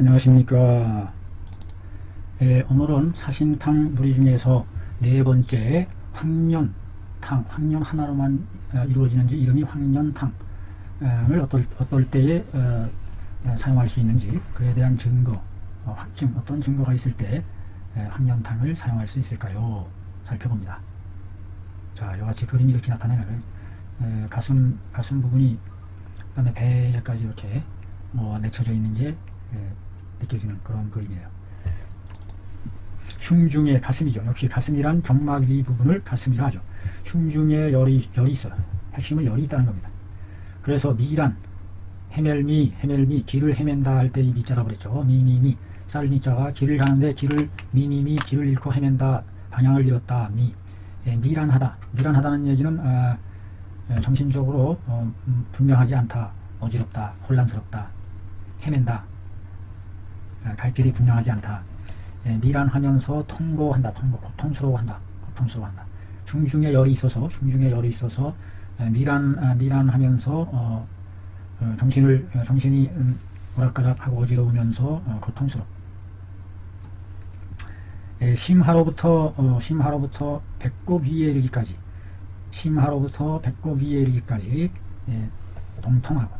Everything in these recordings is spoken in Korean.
안녕하십니까. 오늘은 사심탕 무리 중에서 네 번째 황련탕, 황련 하나로만 이루어지는지 이름이 황련탕을 어떨 때에 사용할 수 있는지 그에 대한 증거, 확증, 어떤 증거가 있을 때 황련탕을 사용할 수 있을까요? 살펴봅니다. 자, 이같이 그림이 이렇게 나타내는 가슴 부분이 그 다음에 배에까지 이렇게 맺혀져 있는 게 느껴지는 그런 그림이에요. 흉중의 가슴이죠. 역시 가슴이란 경막 위 부분을 가슴이라 하죠. 흉중에 열이 있어요. 핵심은 열이 있다는 겁니다. 그래서 미란, 헤멜미, 길을 헤맨다 할 때 이 미자라고 그랬죠. 미미미, 쌀미자가 길을 가는데 길을 잃고 헤맨다, 방향을 잃었다, 미란하다는 얘기는 정신적으로 분명하지 않다, 어지럽다, 혼란스럽다, 헤맨다, 갈 길이 분명하지 않다. 미란하면서 통고한다, 고통스러워한다. 흉중에 열이 있어서 미란하면서 정신이 오락가락하고 어지러우면서 고통스럽. 심하로부터 배꼽 위에 이르기까지, 동통하고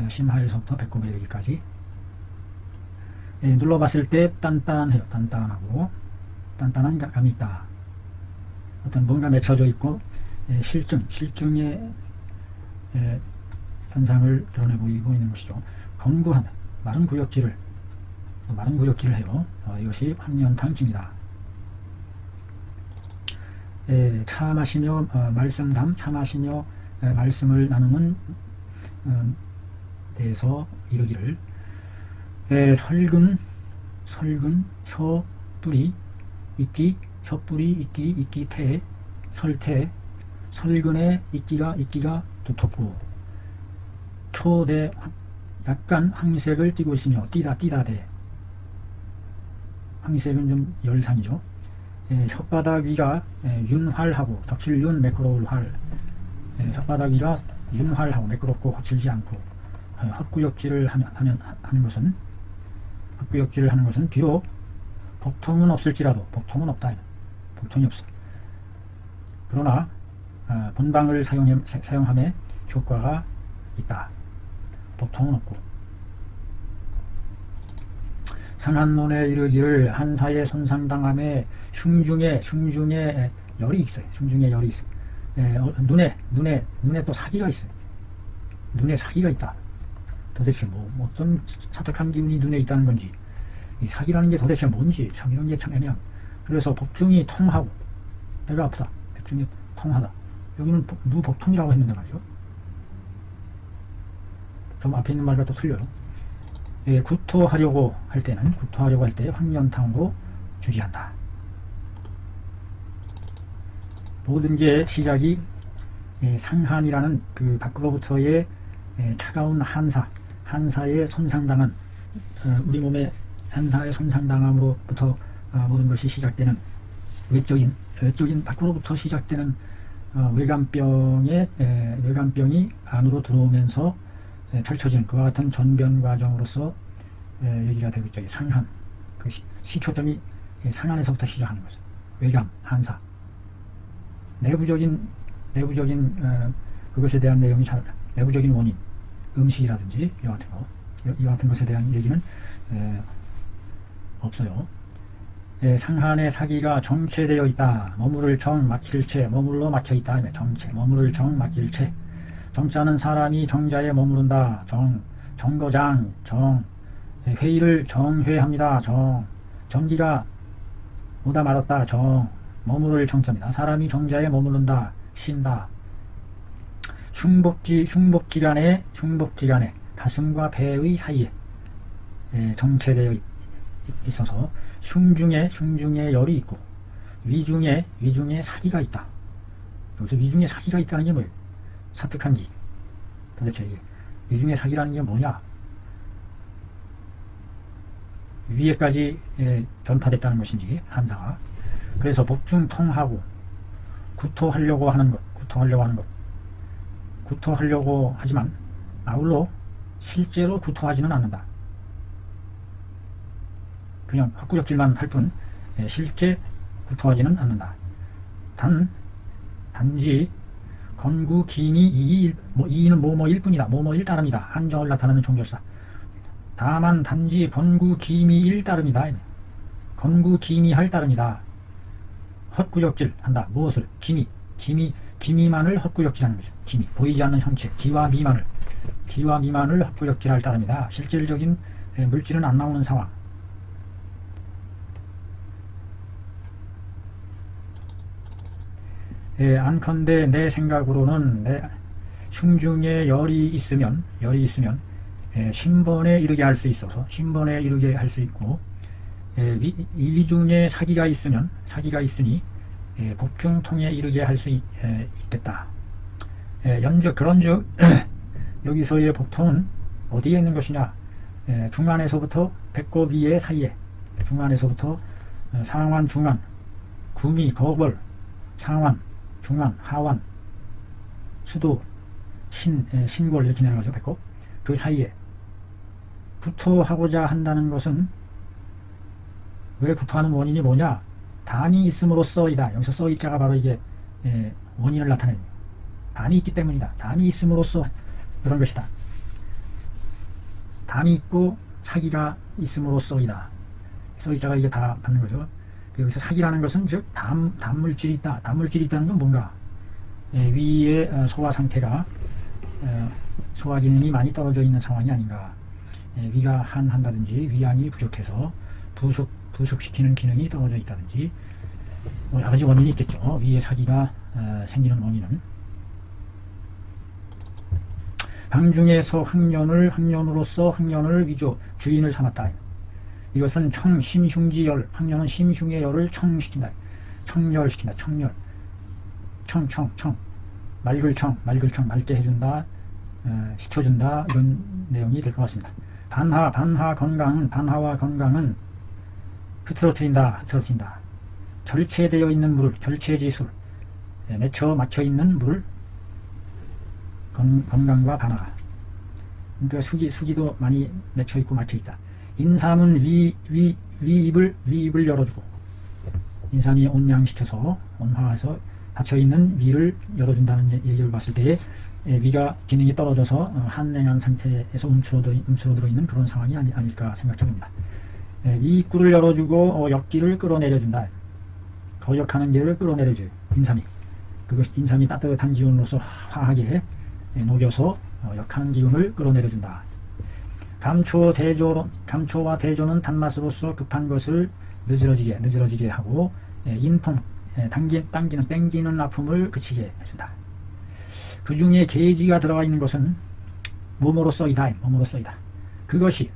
심하에서부터 배꼽에 이르기까지. 눌러봤을 때 단단해요. 단단한 감이 있다. 어떤 뭔가 맺혀져 있고 실증의 현상을 드러내 보이고 있는 것이죠. 검구한다. 마른 구역질을 해요. 이것이 황련탕증이다. 차 마시며 말씀을 나누는 데에서 이르기를 설근 혀뿌리 이끼 태 설태 설근의 이끼가 두텁고 초대 약간 황색을 띠고 있으며 띠다대 황색은 좀 열상이죠. 혓바닥 위가 윤활하고 적실윤 매끄러울 활. 혓바닥 위가 윤활하고 매끄럽고 거칠지 않고 헛구역질을 하는 것은 비록 복통은 없을지라도 복통이 없어. 그러나 본방을 사용함에 효과가 있다. 복통은 없고. 상한론에 이르기를 한사에 손상당함에 흉중에 열이 있어요. 눈에 또 사기가 있어요. 눈에 사기가 있다. 도대체 어떤 사특한 기운이 눈에 있다는 건지, 이 사기라는 게 도대체 뭔지 참 이런 게 참 애매함. 그래서 복중이 통하고 배가 아프다. 백중이 통하다. 여기는 무복통이라고 했는데 말이죠. 좀 앞에 있는 말과 또 틀려요. 구토하려고 할 때 황련탕으로 주지한다. 모든 게 시작이 상한이라는 그 밖으로부터의 차가운 한사에 손상당한 우리 몸의 한사에 손상당함으로부터 모든 것이 시작되는 외적인 밖으로부터 시작되는 외감병이 안으로 들어오면서 펼쳐진 그와 같은 전변 과정으로서 얘기가 되고 있죠. 상한, 그 시초점이 상한에서부터 시작하는 거죠. 외감, 한사. 내부적인 그것에 대한 내용이 내부적인 원인, 음식이라든지 이와 같은 것에 대한 얘기는 없어요. 상한의 사기가 정체되어 있다. 머무를 정 막힐 채, 머물러 막혀 있다. 머무를 정 막힐 채. 정자는 사람이 정자에 머무른다. 정거장, 회의를 정회합니다. 정기가 오다 말았다. 머무를 정자입니다. 사람이 정자에 머무른다. 쉰다. 흉복지간에 가슴과 배의 사이에 정체되어 있어서 흉중에 열이 있고 위중에 사기가 있다. 여기서 위중에 사기가 있다는 게 뭐예요? 사특한 기. 도대체 이게 위중에 사기라는 게 뭐냐? 위에까지 전파됐다는 것인지 한사가. 그래서 복중통하고 구토하려고 하지만 아울러 실제로 구토하지는 않는다. 그냥 헛구역질만 할 뿐 실제 구토하지는 않는다. 단지 건구 기미 이는 뭐뭐일 뿐이다. 뭐뭐일 따름이다. 한정을 나타내는 종결사. 다만 단지 건구 기미일 따름이다. 건구 기미할 따름이다. 헛구역질 한다. 무엇을? 기미만을 헛구역질하는 거죠. 기미, 보이지 않는 형체, 기와 미만을 헛구역질할 따름이다. 실질적인 물질은 안 나오는 상황. 안컨대 내 생각으로는 흉중에 열이 있으면 신번에 이르게 할 수 있어서 신번에 이르게 할 수 있고, 위중에 사기가 있으니 복중통에 이르게 할 수 있겠다. 그런즉 여기서의 복통은 어디에 있는 것이냐? 중안에서부터 배꼽 위에 사이에, 중안에서부터 상완, 중안, 구미, 거벌, 상완, 중안, 하완, 수도, 신골 이렇게 내려가죠. 배꼽. 그 사이에 구토하고자 한다는 것은, 왜 구토하는 원인이 뭐냐? 담이 있음으로써이다. 여기서 써이자가 바로 이게 원인을 나타냅니다. 담이 있기 때문이다. 담이 있음으로써 그런 것이다. 담이 있고 사기가 있음으로써이다. 써이자가 이게 다 받는 거죠. 여기서 사기라는 것은 즉 담물질이 있다. 담물질이 있다는 건 뭔가? 위의 소화 상태가 소화 기능이 많이 떨어져 있는 상황이 아닌가. 위가 한다든지 위양이 부족해서 부숙시키는 기능이 떨어져 있다든지 여러 가지 원인이 있겠죠. 위의 사기가 생기는 원인은. 방중에서 학년으로서 학년을 위조 주인을 삼았다. 이것은 심흉지열, 학년은 심흉의 열을 청시킨다. 청열시킨다. 청열. 맑게 해준다. 식혀준다. 이런 내용이 될 것 같습니다. 반하와 건강은 흐트러뜨린다. 결체되어 있는 물을, 결체지술, 막혀 있는 물을 건강과 반하가. 그러니까 수기도 많이 맺혀 있고 막혀 있다. 인삼은 위입을 열어주고, 인삼이 온양시켜서 온화해서 닫혀있는 위를 열어준다는 얘기를 봤을 때 위가 기능이 떨어져서 한냉한 상태에서 움츠러들어 있는 그런 상황이 아닐까 생각해봅니다. 위 입구를 열어주고 역기를 끌어내려준다. 거역하는 기를 끌어내려줘요. 인삼이 따뜻한 기운으로서 화하게 녹여서 역하는 기운을 끌어내려준다. 감초와 대조는 단맛으로서 급한 것을 늦어지게 하고, 인통, 땡기는 아픔을 그치게 해준다. 그 중에 계지가 들어가 있는 것은 몸으로써이다. 그것이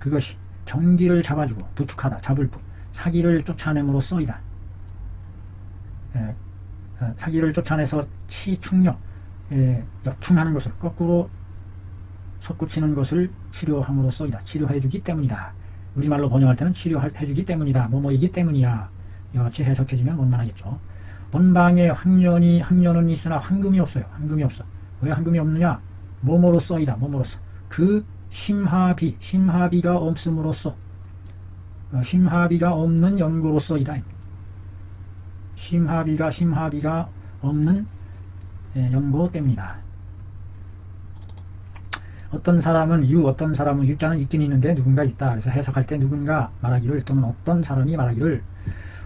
정기를 잡아주고, 부축하다, 잡을부, 사기를 쫓아냄으로써이다. 사기를 쫓아내서 치충력, 역충하는 것을, 거꾸로 솟구치는 것을 치료함으로써이다. 치료해주기 때문이다. 우리말로 번역할 때는 치료해주기 때문이다. 뭐뭐이기 때문이야. 이와 같이 해석해주면 원만하겠죠. 본방에 학년은 있으나 황금이 없어요. 황금이 없어. 왜 황금이 없느냐? 뭐뭐로써이다. 뭐뭐로써. 그 심화비가 없음으로써, 심화비가 없는 연고로써이다. 심화비가 없는 연고 때문이다. 어떤 사람은 유자는 있긴 있는데 누군가 있다. 그래서 해석할 때 누군가 말하기를, 또는 어떤 사람이 말하기를,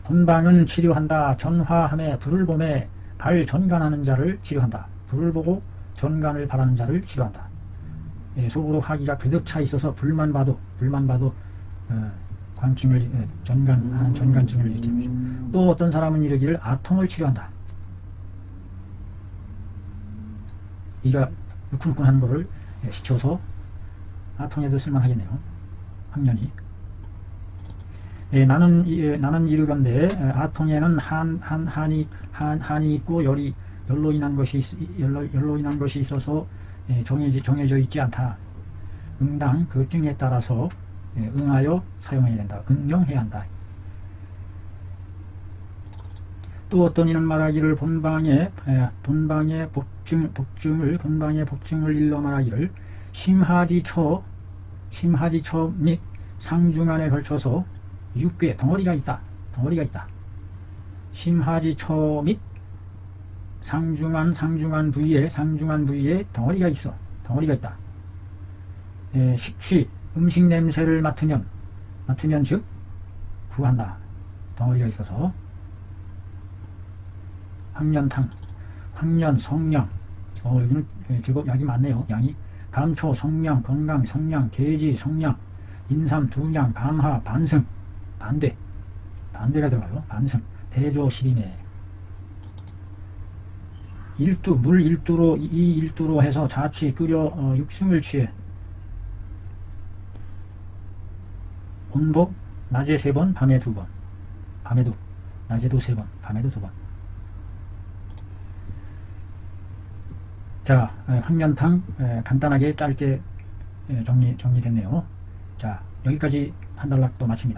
본방은 치료한다. 전화함에 불을 봄에 발 전간하는 자를 치료한다. 불을 보고 전간을 바라는 자를 치료한다. 속으로 화기가 그득 차 있어서 불만 봐도 광증을 전간증을 일으키는 거죠. 또 어떤 사람은 이르기를 아통을 치료한다. 이가 우끈우끈한 거를 식혀서 아통에도 쓸만하겠네요. 학년이. 나는 이르건대 아통에는 한이 있고 열로 인한 것이 있어서 정해져 있지 않다. 응당 그 증에 따라서 응하여 사용해야 된다. 응용해야 한다. 또 어떤 이는 말하기를, 본방의 복증을 일러 말하기를, 심하지처 심하지처 및 상중안에 걸쳐서 6배 덩어리가 있다. 덩어리가 있다. 심하지처 및 상중안 부위에 덩어리가 있어. 덩어리가 있다. 식취 음식 냄새를 맡으면 즉 구한다. 덩어리가 있어서. 황련탕, 황련, 성냥. 여기는 제법 약이 많네요. 양이. 감초, 성냥, 건강, 성냥, 계지, 성냥, 인삼, 두냥, 방하, 반승, 반대가 들어가요. 반승, 대조, 시리네. 일두, 물 일두로, 이 일두로 해서 자취 끓여 육승을 취해. 온복, 낮에 3번, 밤에 2번. 낮에도 3번, 밤에도 2번. 자, 황련탕 간단하게 짧게 정리됐네요. 자, 여기까지 한 단락도 마칩니다.